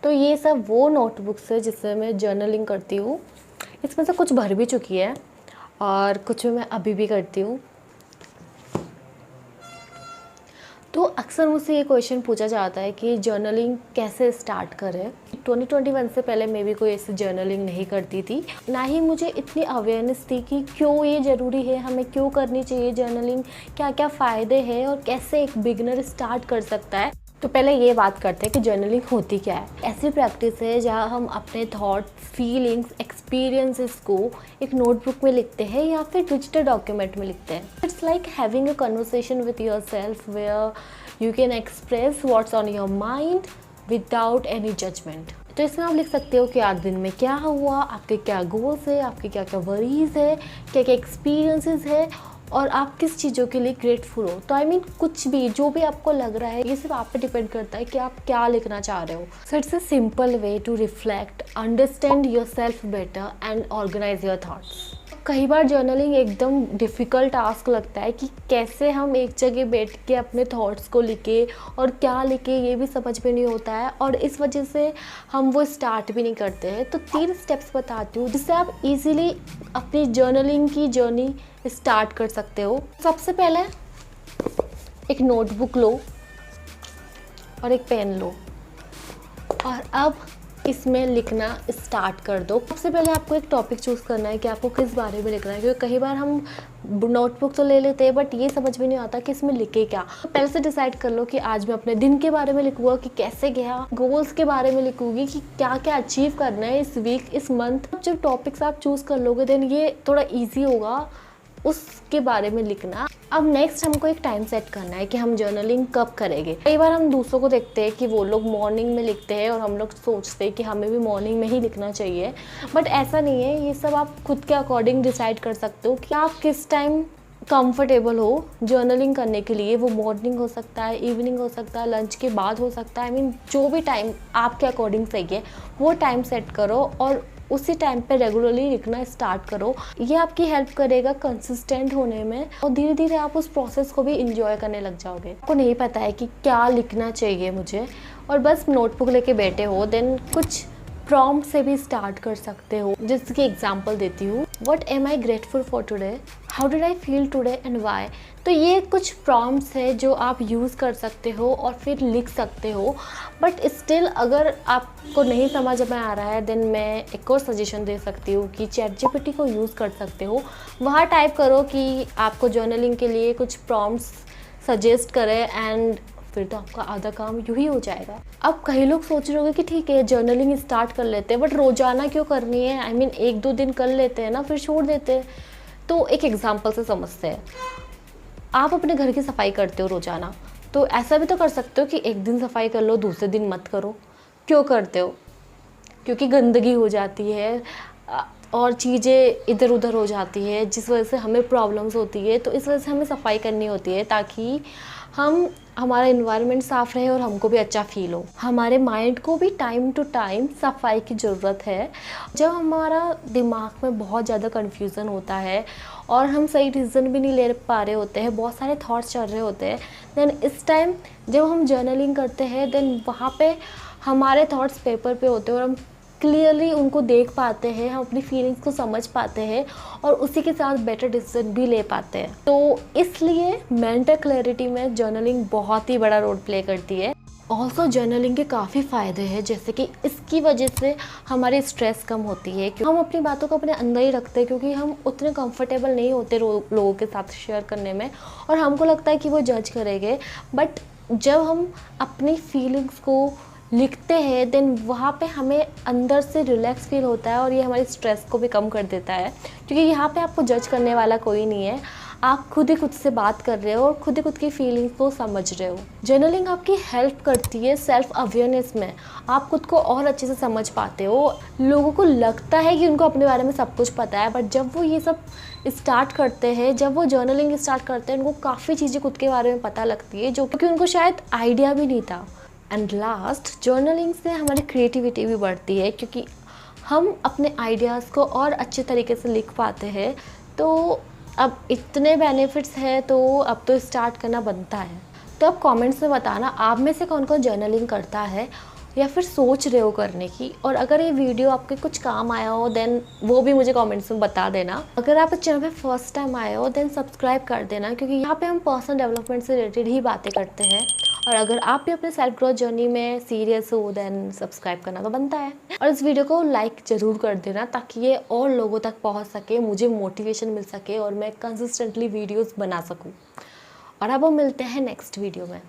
तो ये सब वो नोटबुक्स है जिससे मैं जर्नलिंग करती हूँ। इसमें से कुछ भर भी चुकी है और कुछ में मैं अभी भी करती हूँ। तो अक्सर मुझसे ये क्वेश्चन पूछा जाता है कि जर्नलिंग कैसे स्टार्ट करें। 2021 से पहले मैं भी कोई ऐसी जर्नलिंग नहीं करती थी, ना ही मुझे इतनी अवेयरनेस थी कि क्यों ये ज़रूरी है, हमें क्यों करनी चाहिए जर्नलिंग, क्या क्या फ़ायदे हैं और कैसे एक बिगनर स्टार्ट कर सकता है। तो पहले ये बात करते हैं कि जर्नलिंग होती क्या है। ऐसी प्रैक्टिस है जहाँ हम अपने थॉट्स, फीलिंग्स, एक्सपीरियंसेस को एक नोटबुक में लिखते हैं या फिर डिजिटल डॉक्यूमेंट में लिखते हैं। It's like having a conversation with yourself where you can express what's on your mind without any judgement. तो इसमें आप लिख सकते हो कि आज दिन में क्या हुआ, आपके क्या गोल्स है, आपके क्या क्या वरीज है, क्या क्या एक्सपीरियंसेस है और आप किस चीज़ों के लिए ग्रेटफुल हो। तो आई मीन कुछ भी जो भी आपको लग रहा है, ये सिर्फ आप पे डिपेंड करता है कि आप क्या लिखना चाह रहे हो। So it's a simple way to reflect, understand yourself better and organise your thoughts. कई बार जर्नलिंग एकदम डिफ़िकल्ट टास्क लगता है कि कैसे हम एक जगह बैठ के अपने थॉट्स को लिखे और क्या लिखे ये भी समझ में नहीं होता है, और इस वजह से हम वो स्टार्ट भी नहीं करते हैं। तो 3 स्टेप्स बताती हूँ जिससे आप इजीली अपनी जर्नलिंग की जर्नी स्टार्ट कर सकते हो। सबसे पहले एक नोटबुक लो और एक पेन लो और अब इसमें लिखना स्टार्ट कर दो। सबसे पहले आपको एक टॉपिक चूज़ करना है कि आपको किस बारे में लिखना है, क्योंकि कई बार हम नोटबुक तो ले लेते हैं बट ये समझ में नहीं आता कि इसमें लिखे क्या। तो पहले से डिसाइड कर लो कि आज मैं अपने दिन के बारे में लिखूँगा कि कैसे गया, गोल्स के बारे में लिखूँगी कि क्या क्या अचीव करना है इस वीक, इस मंथ। जब टॉपिक्स आप चूज़ कर लोगे देन ये थोड़ा ईजी होगा उसके बारे में लिखना। अब नेक्स्ट हमको एक टाइम सेट करना है कि हम जर्नलिंग कब करेंगे। कई बार हम दूसरों को देखते हैं कि वो लोग मॉर्निंग में लिखते हैं और हम लोग सोचते हैं कि हमें भी मॉर्निंग में ही लिखना चाहिए, बट ऐसा नहीं है। ये सब आप खुद के अकॉर्डिंग डिसाइड कर सकते हो कि आप किस टाइम कंफर्टेबल हो जर्नलिंग करने के लिए। वो मॉर्निंग हो सकता है, इवनिंग हो सकता है, लंच के बाद हो सकता है। आई मीन जो भी टाइम आपके अकॉर्डिंग सही है वो टाइम सेट करो और उसी टाइम पे रेगुलरली लिखना स्टार्ट करो। ये आपकी हेल्प करेगा कंसिस्टेंट होने में और धीरे धीरे आप उस प्रोसेस को भी इंजॉय करने लग जाओगे। आपको नहीं पता है कि क्या लिखना चाहिए मुझे और बस नोटबुक लेके बैठे हो, देन कुछ प्रॉम्प्ट से भी स्टार्ट कर सकते हो। जिसकी एग्जांपल देती हूँ, what am I grateful for today, how did I feel today and why. तो ये कुछ प्रॉम्प्ट्स है जो आप यूज़ कर सकते हो और फिर लिख सकते हो। बट स्टिल अगर आपको नहीं समझ में आ रहा है देन मैं एक और सजेशन दे सकती हूँ कि चैटजीपीटी को यूज़ कर सकते हो। वहाँ टाइप करो कि आपको जर्नलिंग के लिए कुछ प्रॉम्प्ट्स सजेस्ट करें एंड फिर तो आपका आधा काम यूँ ही हो जाएगा। अब कई लोग सोच रहे होंगे कि ठीक है जर्नलिंग स्टार्ट कर लेते हैं बट रोज़ाना क्यों करनी है। आई मीन 1-2 दिन कर लेते हैं ना, फिर छोड़ देते हैं। तो एक एग्जांपल से समझते हैं। आप अपने घर की सफाई करते हो रोज़ाना, तो ऐसा भी तो कर सकते हो कि एक दिन सफाई कर लो, दूसरे दिन मत करो। क्यों करते हो? क्योंकि गंदगी हो जाती है और चीज़ें इधर उधर हो जाती है जिस वजह से हमें प्रॉब्लम्स होती है। तो इस वजह से हमें सफाई करनी होती है ताकि हमारा इन्वायरमेंट साफ़ रहे और हमको भी अच्छा फील हो। हमारे माइंड को भी टाइम टू टाइम सफाई की ज़रूरत है। जब हमारा दिमाग में बहुत ज़्यादा कन्फ्यूज़न होता है और हम सही डिसीजन भी नहीं ले पा रहे होते हैं, बहुत सारे थॉट्स चल रहे होते हैं, देन इस टाइम जब हम जर्नलिंग करते हैं देन वहाँ पे हमारे थॉट्स पेपर पे होते हैं और हम क्लियरली उनको देख पाते हैं, हम अपनी फीलिंग्स को समझ पाते हैं और उसी के साथ बेटर डिसीजन भी ले पाते हैं। तो इसलिए मेंटल क्लैरिटी में जर्नलिंग बहुत ही बड़ा रोल प्ले करती है। ऑल्सो जर्नलिंग के काफ़ी फ़ायदे हैं, जैसे कि इसकी वजह से हमारी स्ट्रेस कम होती है। हम अपनी बातों को अपने अंदर ही रखते हैं क्योंकि हम उतने कंफर्टेबल नहीं होते लोगों के साथ शेयर करने में और हमको लगता है कि वो जज करेंगे। बट जब हम अपनी फीलिंग्स को लिखते हैं देन वहाँ पे हमें अंदर से रिलैक्स फील होता है और ये हमारी स्ट्रेस को भी कम कर देता है क्योंकि यहाँ पे आपको जज करने वाला कोई नहीं है। आप खुद ही खुद से बात कर रहे हो और खुद ही खुद की फीलिंग्स को समझ रहे हो। जर्नलिंग आपकी हेल्प करती है सेल्फ अवेयरनेस में। आप खुद को और अच्छे से समझ पाते हो। लोगों को लगता है कि उनको अपने बारे में सब कुछ पता है, बट जब वो ये सब स्टार्ट करते हैं, जब वो जर्नलिंग स्टार्ट करते हैं, उनको काफ़ी चीज़ें खुद के बारे में पता लगती है जो कि उनको शायद आइडिया भी नहीं था। एंड लास्ट, जर्नलिंग से हमारी क्रिएटिविटी भी बढ़ती है क्योंकि हम अपने आइडियाज़ को और अच्छे तरीके से लिख पाते हैं। तो अब इतने बेनिफिट्स हैं तो अब तो स्टार्ट करना बनता है। तो अब कमेंट्स में बताना आप में से कौन कौन जर्नलिंग करता है या फिर सोच रहे हो करने की। और अगर ये वीडियो आपके कुछ काम आया हो देन वो भी मुझे कमेंट्स में बता देना। अगर आप इस चैनल पे फर्स्ट टाइम आए हो देन सब्सक्राइब कर देना, क्योंकि यहाँ पे हम पर्सनल डेवलपमेंट से रिलेटेड ही बातें करते हैं। और अगर आप भी अपने सेल्फ ग्रोथ जर्नी में सीरियस हो देन सब्सक्राइब करना तो बनता है। और इस वीडियो को लाइक ज़रूर कर देना ताकि ये और लोगों तक पहुँच सके, मुझे मोटिवेशन मिल सके और मैं कंसिस्टेंटली वीडियोज़ बना सकूँ। और अब हम मिलते हैं नेक्स्ट वीडियो में।